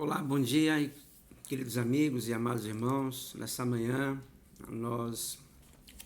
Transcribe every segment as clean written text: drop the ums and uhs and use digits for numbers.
Olá, bom dia, queridos amigos e amados irmãos. Nessa manhã, nós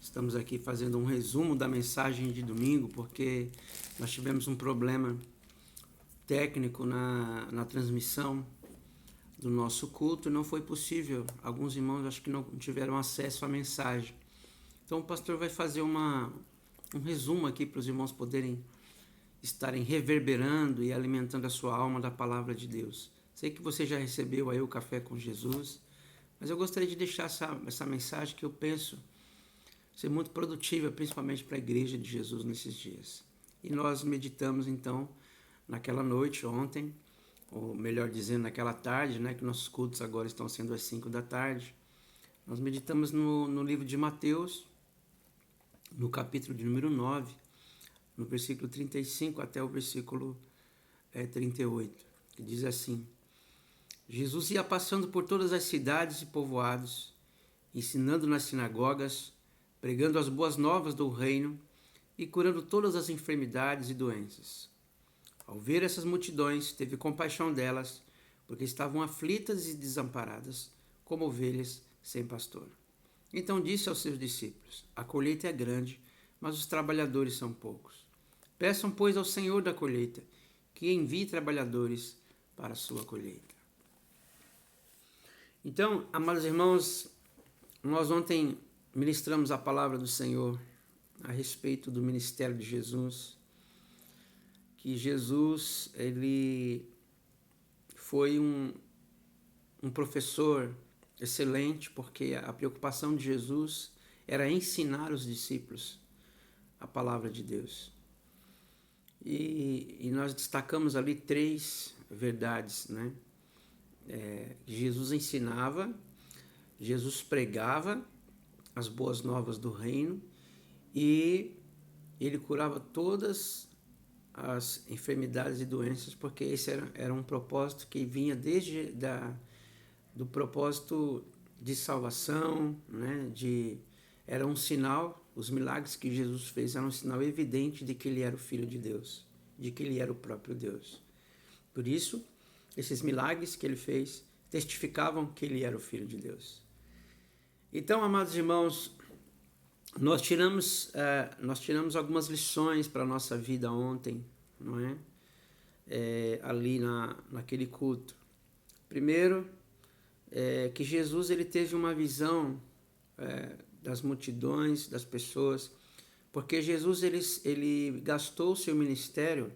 estamos aqui fazendo um resumo da mensagem de domingo, porque nós tivemos um problema técnico na transmissão do nosso culto e não foi possível. Alguns irmãos acho que não tiveram acesso à mensagem. Então o pastor vai fazer um resumo aqui para os irmãos poderem estarem reverberando e alimentando a sua alma da palavra de Deus. Sei que você já recebeu aí o Café com Jesus, mas eu gostaria de deixar essa mensagem que eu penso ser muito produtiva, principalmente para a Igreja de Jesus nesses dias. E nós meditamos então naquela noite, ontem, ou melhor dizendo, naquela tarde, né, que nossos cultos agora estão sendo às 5 da tarde. Nós meditamos no livro de Mateus, no capítulo de número 9, no versículo 35 até o versículo 38, que diz assim: Jesus ia passando por todas as cidades e povoados, ensinando nas sinagogas, pregando as boas novas do reino e curando todas as enfermidades e doenças. Ao ver essas multidões, teve compaixão delas, porque estavam aflitas e desamparadas, como ovelhas sem pastor. Então disse aos seus discípulos: a colheita é grande, mas os trabalhadores são poucos. Peçam, pois, ao Senhor da colheita que envie trabalhadores para a sua colheita. Então, amados irmãos, nós ontem ministramos a palavra do Senhor a respeito do ministério de Jesus, que Jesus, ele foi um professor excelente, porque a preocupação de Jesus era ensinar os discípulos a palavra de Deus. E nós destacamos ali 3 verdades, né? Jesus ensinava, Jesus pregava as boas novas do reino e ele curava todas as enfermidades e doenças, porque esse era um propósito que vinha desde do propósito de salvação, né? Era um sinal, os milagres que Jesus fez eram um sinal evidente de que ele era o Filho de Deus, de que ele era o próprio Deus. Por isso, esses milagres que ele fez testificavam que ele era o Filho de Deus. Então, amados irmãos, nós tiramos algumas lições para a nossa vida ontem, não é? Ali naquele culto. Primeiro, que Jesus ele teve uma visão das multidões, das pessoas, porque Jesus ele gastou o seu ministério,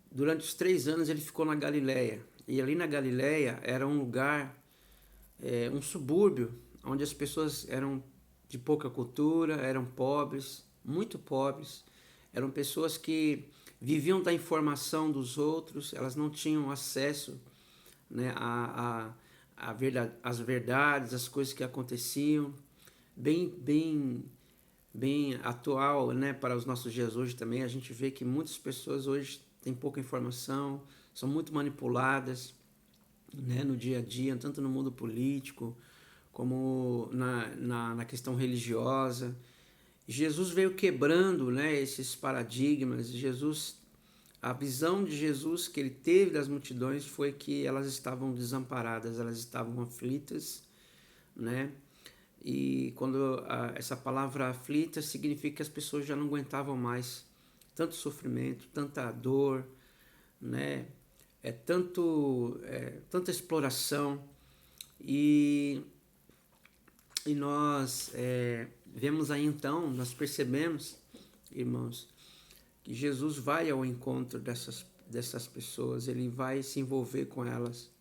durante os 3 anos ele ficou na Galileia, e ali na Galileia era um lugar, um subúrbio, onde as pessoas eram de pouca cultura, eram pobres, muito pobres, eram pessoas que viviam da informação dos outros, elas não tinham acesso, né, às verdades, às coisas que aconteciam, bem atual, né, para os nossos dias hoje também. A gente vê que muitas pessoas hoje têm pouca informação, são muito manipuladas, né, no dia a dia, tanto no mundo político como na questão religiosa. Jesus veio quebrando, né, esses paradigmas. A visão de Jesus que ele teve das multidões foi que elas estavam desamparadas, elas estavam aflitas, né? E quando essa palavra aflita significa que as pessoas já não aguentavam mais tanto sofrimento, tanta dor, né? Tanta exploração. E nós vemos aí então, nós percebemos, irmãos, que Jesus vai ao encontro dessas pessoas, ele vai se envolver com elas.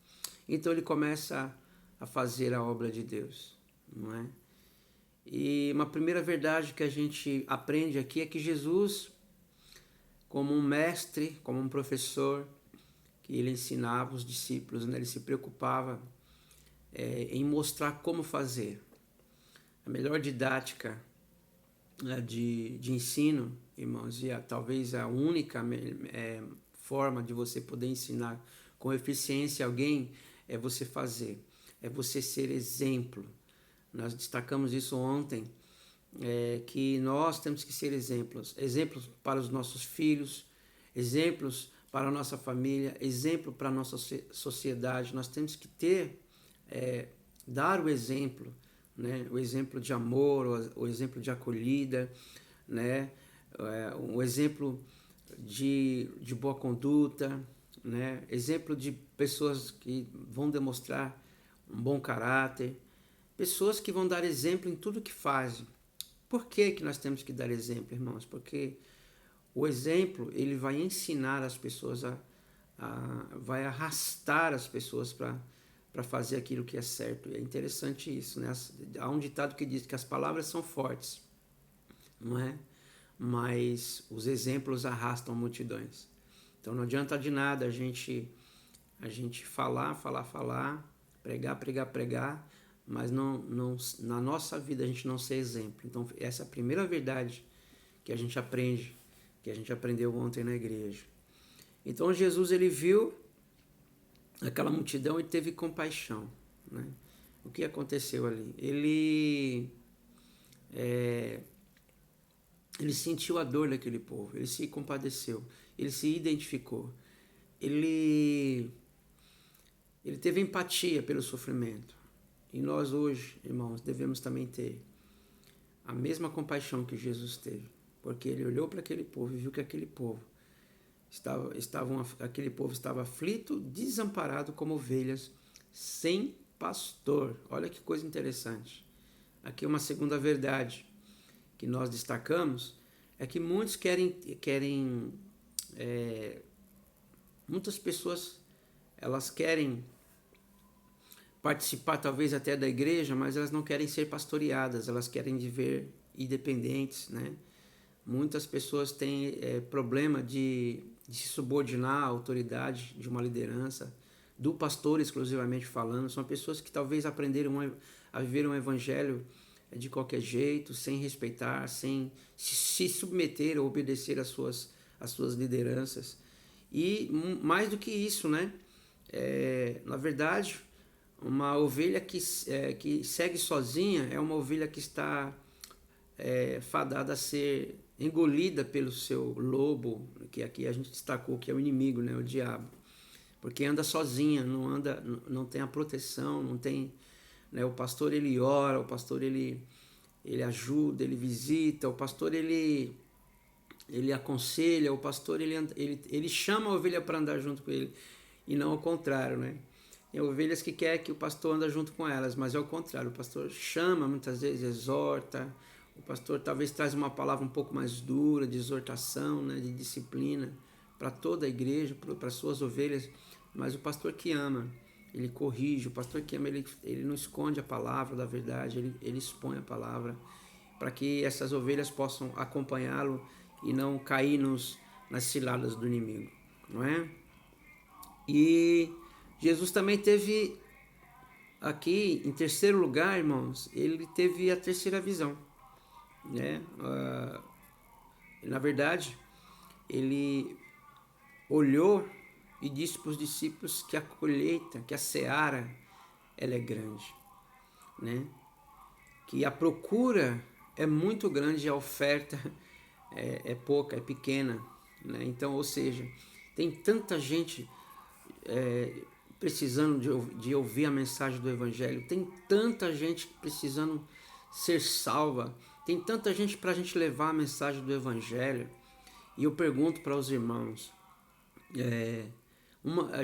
Então ele começa a fazer a obra de Deus, não é? E uma primeira verdade que a gente aprende aqui é que Jesus, como um mestre, como um professor, que ele ensinava os discípulos, né? Ele se preocupava em mostrar como fazer. A melhor didática, né, de ensino, irmãos, e talvez a única forma de você poder ensinar com eficiência alguém é você fazer, é você ser exemplo. Nós destacamos isso ontem, que nós temos que ser exemplos para os nossos filhos, exemplos para a nossa família, exemplo para a nossa sociedade. Nós temos que dar o exemplo, né? O exemplo de amor, o exemplo de acolhida, né? O exemplo de boa conduta, né? Exemplo de pessoas que vão demonstrar um bom caráter, pessoas que vão dar exemplo em tudo que fazem. Por que nós temos que dar exemplo, irmãos? Porque o exemplo, ele vai ensinar as pessoas vai arrastar as pessoas para fazer aquilo que é certo. E é interessante isso, né? Há um ditado que diz que as palavras são fortes, não é? Mas os exemplos arrastam multidões. Então não adianta de nada a gente falar, pregar, mas na nossa vida a gente não ser exemplo. Então essa é a primeira verdade que a gente aprende, que a gente aprendeu ontem na igreja. Então Jesus, ele viu aquela multidão e teve compaixão, né? O que aconteceu ali? Ele sentiu a dor daquele povo, ele se compadeceu, ele se identificou, ele teve empatia pelo sofrimento. E nós hoje, irmãos, devemos também ter a mesma compaixão que Jesus teve, porque ele olhou para aquele povo e viu que aquele povo estava aflito, desamparado como ovelhas, sem pastor. Olha que coisa interessante. Aqui uma segunda verdade que nós destacamos é que muitos muitas pessoas, elas querem participar talvez até da igreja, mas elas não querem ser pastoreadas, elas querem viver independentes, né? Muitas pessoas têm problema de se subordinar à autoridade de uma liderança, do pastor exclusivamente falando. São pessoas que talvez aprenderam a viver um evangelho de qualquer jeito, sem respeitar, sem se submeter ou obedecer às suas lideranças. E mais do que isso, né? Na verdade, uma ovelha que segue sozinha é uma ovelha que está fadada a ser engolida pelo seu lobo, que aqui a gente destacou que é o inimigo, né? O diabo. Porque anda sozinha, não tem a proteção, não tem, né? O pastor, ele ora, o pastor ele ajuda, ele visita, o pastor ele aconselha, o pastor ele chama a ovelha para andar junto com ele, e não ao contrário, né? Tem ovelhas que querem que o pastor ande junto com elas, mas é o contrário, o pastor chama, muitas vezes exorta, o pastor talvez traz uma palavra um pouco mais dura, de exortação, né, de disciplina para toda a igreja, para as suas ovelhas, mas o pastor que ama, ele corrige, o pastor que ama, ele não esconde a palavra da verdade, ele expõe a palavra, para que essas ovelhas possam acompanhá-lo e não cair nas ciladas do inimigo, não é? E Jesus também teve aqui, em terceiro lugar, irmãos, ele teve a terceira visão, né? Na verdade, ele olhou e disse para os discípulos que a colheita, que a seara, ela é grande, né? Que a procura é muito grande e a oferta é pouca, é pequena, né? Então, ou seja, tem tanta gente precisando de ouvir a mensagem do Evangelho, tem tanta gente precisando ser salva, tem tanta gente para a gente levar a mensagem do Evangelho. E eu pergunto para os irmãos,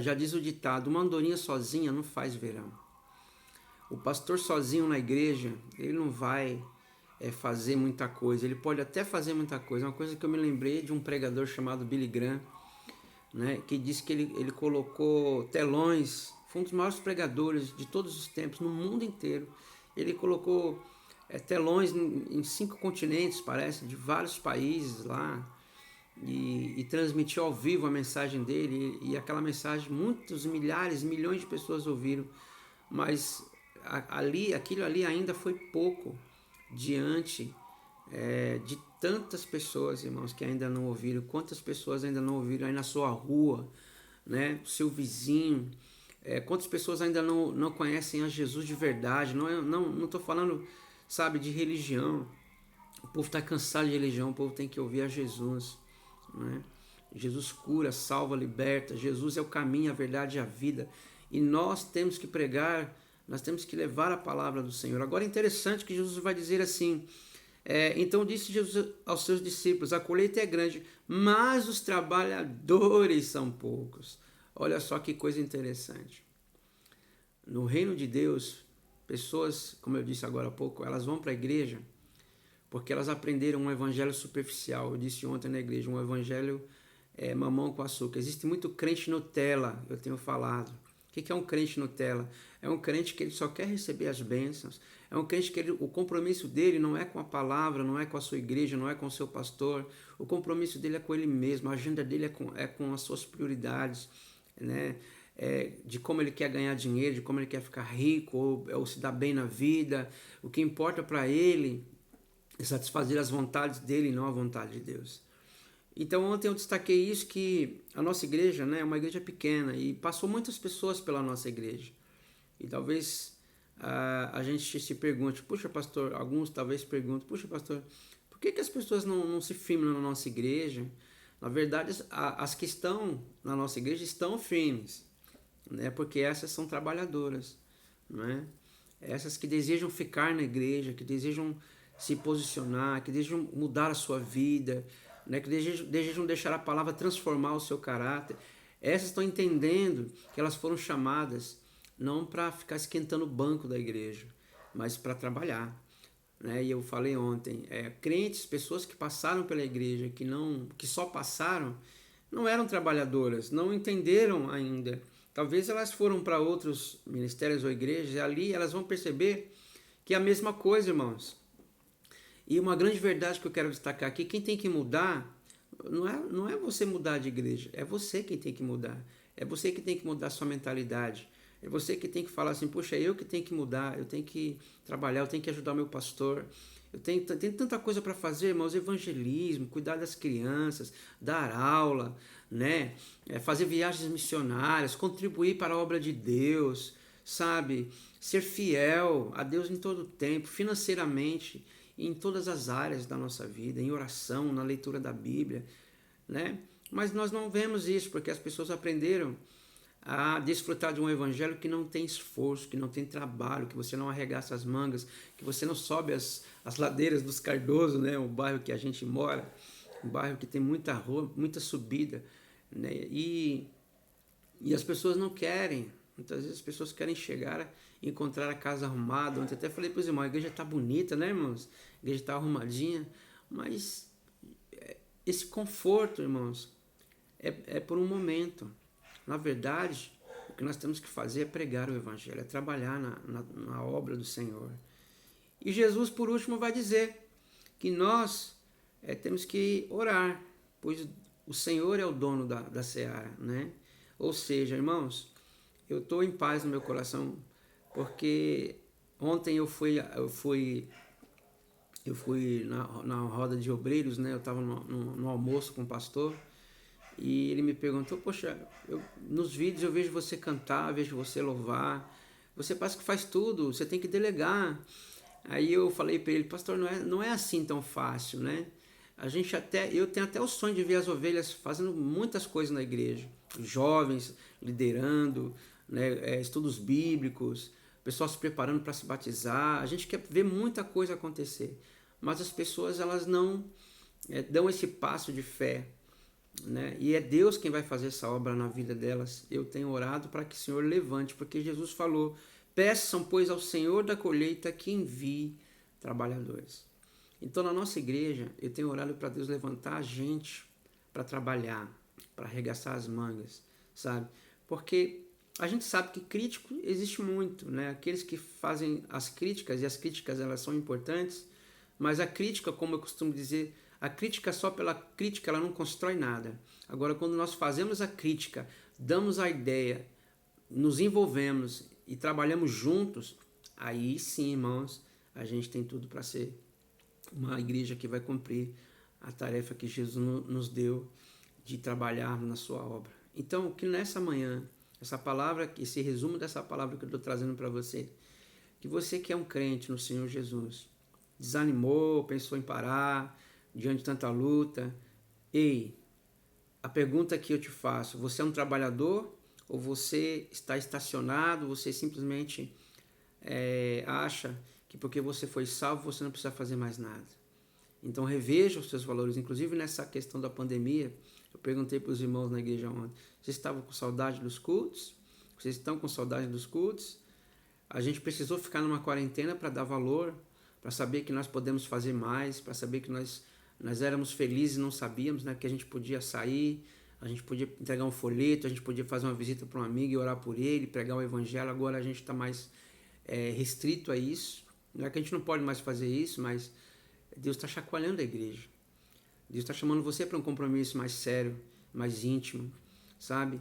já diz o ditado, uma andorinha sozinha não faz verão. O pastor sozinho na igreja, ele não vai fazer muita coisa, ele pode até fazer muita coisa. Uma coisa que eu me lembrei de um pregador chamado Billy Graham, né, que disse que ele colocou telões, foi um dos maiores pregadores de todos os tempos, no mundo inteiro. Ele colocou telões em 5 continentes, parece, de vários países lá, e transmitiu ao vivo a mensagem dele, e aquela mensagem muitos, milhares, milhões de pessoas ouviram, mas aquilo ali ainda foi pouco diante de tantas pessoas, irmãos, que ainda não ouviram. Quantas pessoas ainda não ouviram aí na sua rua, né? Seu vizinho, quantas pessoas ainda não conhecem a Jesus de verdade. Não estou falando, sabe, de religião. O povo está cansado de religião, o povo tem que ouvir a Jesus, né? Jesus cura, salva, liberta. Jesus é o caminho, a verdade e a vida. E nós temos que pregar, nós temos que levar a palavra do Senhor. Agora é interessante que Jesus vai dizer assim, então disse Jesus aos seus discípulos, a colheita é grande, mas os trabalhadores são poucos. Olha só que coisa interessante. No reino de Deus, pessoas, como eu disse agora há pouco, elas vão para a igreja porque elas aprenderam um evangelho superficial. Eu disse ontem na igreja, um evangelho mamão com açúcar. Existe muito crente Nutella, eu tenho falado. O que é um crente Nutella? É um crente que ele só quer receber as bênçãos. É um crente que o compromisso dele não é com a palavra, não é com a sua igreja, não é com o seu pastor. O compromisso dele é com ele mesmo. A agenda dele é com as suas prioridades, né? De como ele quer ganhar dinheiro, de como ele quer ficar rico ou se dar bem na vida. O que importa para ele é satisfazer as vontades dele e não a vontade de Deus. Então ontem eu destaquei isso, que a nossa igreja, né, é uma igreja pequena e passou muitas pessoas pela nossa igreja. E talvez a gente se pergunte, puxa pastor, alguns talvez perguntem, puxa pastor, por que as pessoas não se firmam na nossa igreja? Na verdade, as que estão na nossa igreja estão firmes, né, porque essas são trabalhadoras, né? Essas que desejam ficar na igreja, que desejam se posicionar, que desejam mudar a sua vida, né, que desejam deixar a palavra transformar o seu caráter. Essas estão entendendo que elas foram chamadas não para ficar esquentando o banco da igreja, mas para trabalhar, né? E eu falei ontem, crentes, pessoas que passaram pela igreja, que só passaram, não eram trabalhadoras, não entenderam ainda. Talvez elas foram para outros ministérios ou igrejas e ali elas vão perceber que é a mesma coisa, irmãos. E uma grande verdade que eu quero destacar aqui, quem tem que mudar não é você mudar de igreja, é você quem tem que mudar. É você que tem que mudar a sua mentalidade. É você que tem que falar assim, poxa, eu que tenho que mudar, eu tenho que trabalhar, eu tenho que ajudar o meu pastor. Eu tenho tanta coisa para fazer, irmãos, evangelismo, cuidar das crianças, dar aula, né? Fazer viagens missionárias, contribuir para a obra de Deus, sabe? Ser fiel a Deus em todo o tempo, financeiramente, em todas as áreas da nossa vida, em oração, na leitura da Bíblia, né? Mas nós não vemos isso, porque as pessoas aprenderam a desfrutar de um evangelho que não tem esforço, que não tem trabalho, que você não arregaça as mangas, que você não sobe as ladeiras dos Cardoso, né? O bairro que a gente mora, um bairro que tem muita rua, muita subida, né? E as pessoas não querem. Muitas vezes as pessoas querem chegar e encontrar a casa arrumada. Ontem até falei para os irmãos, a igreja está bonita, né, irmãos? A igreja está arrumadinha, mas esse conforto, irmãos, é por um momento. Na verdade, o que nós temos que fazer é pregar o evangelho, é trabalhar na obra do Senhor. E Jesus, por último, vai dizer que nós temos que orar, pois o Senhor é o dono da seara, né? Ou seja, irmãos, eu estou em paz no meu coração, porque ontem eu fui na roda de obreiros, né? Eu estava no almoço com o pastor, e ele me perguntou, poxa, nos vídeos eu vejo você cantar, vejo você louvar, você parece que faz tudo, você tem que delegar. Aí eu falei para ele, pastor, não é assim tão fácil, né? Eu tenho até o sonho de ver as ovelhas fazendo muitas coisas na igreja, jovens liderando, né, estudos bíblicos, pessoal se preparando para se batizar. A gente quer ver muita coisa acontecer, mas as pessoas elas não dão esse passo de fé, né? E é Deus quem vai fazer essa obra na vida delas. Eu tenho orado para que o Senhor levante, porque Jesus falou, peçam, pois, ao Senhor da colheita que envie trabalhadores. Então, na nossa igreja, eu tenho orado para Deus levantar a gente para trabalhar, para arregaçar as mangas, sabe? Porque a gente sabe que crítico existe muito, né? Aqueles que fazem as críticas, e as críticas elas são importantes, mas a crítica, como eu costumo dizer, a crítica só pela crítica ela não constrói nada. Agora, quando nós fazemos a crítica, damos a ideia, nos envolvemos e trabalhamos juntos, aí sim, irmãos, a gente tem tudo para ser uma igreja que vai cumprir a tarefa que Jesus nos deu de trabalhar na sua obra. Então, que nessa manhã, essa palavra, esse resumo dessa palavra que eu estou trazendo para você, que você que é um crente no Senhor Jesus, desanimou, pensou em parar, diante de tanta luta, ei, a pergunta que eu te faço, você é um trabalhador ou você está estacionado, você simplesmente acha que porque você foi salvo você não precisa fazer mais nada? Então reveja os seus valores, inclusive nessa questão da pandemia. Eu perguntei para os irmãos na igreja ontem, vocês estavam com saudade dos cultos? Vocês estão com saudade dos cultos? A gente precisou ficar numa quarentena para dar valor, para saber que nós podemos fazer mais, para saber que nós éramos felizes e não sabíamos, né, que a gente podia sair, a gente podia entregar um folheto, a gente podia fazer uma visita para um amigo e orar por ele, pregar o evangelho. Agora a gente está mais restrito a isso. Não é que a gente não pode mais fazer isso, mas Deus está chacoalhando a igreja. Deus está chamando você para um compromisso mais sério, mais íntimo, sabe?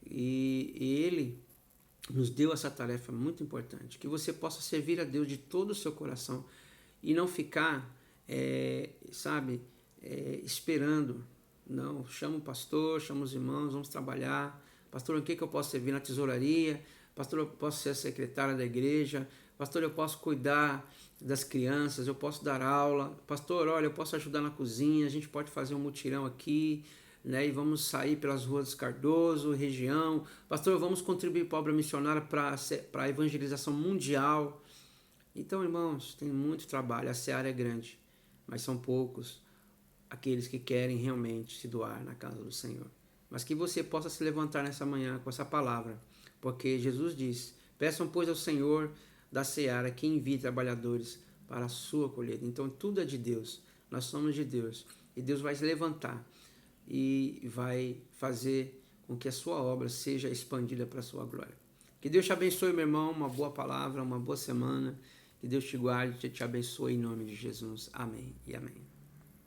E Ele nos deu essa tarefa muito importante, que você possa servir a Deus de todo o seu coração e não ficar, esperando. Não, chama o pastor, chama os irmãos, vamos trabalhar. Pastor, o que eu posso servir na tesouraria? Pastor, eu posso ser a secretária da igreja. Pastor, eu posso cuidar das crianças, eu posso dar aula. Pastor, olha, eu posso ajudar na cozinha, a gente pode fazer um mutirão aqui, né? E vamos sair pelas ruas Cardoso, região. Pastor, vamos contribuir para a obra missionária, para a evangelização mundial. Então, irmãos, tem muito trabalho, a seara é grande, mas são poucos aqueles que querem realmente se doar na casa do Senhor. Mas que você possa se levantar nessa manhã com essa palavra, porque Jesus diz, peçam pois ao Senhor da seara que envie trabalhadores para a sua colheita. Então tudo é de Deus, nós somos de Deus, e Deus vai se levantar e vai fazer com que a sua obra seja expandida para a sua glória. Que Deus te abençoe, meu irmão, uma boa palavra, uma boa semana, que Deus te guarde e te abençoe em nome de Jesus. Amém e amém.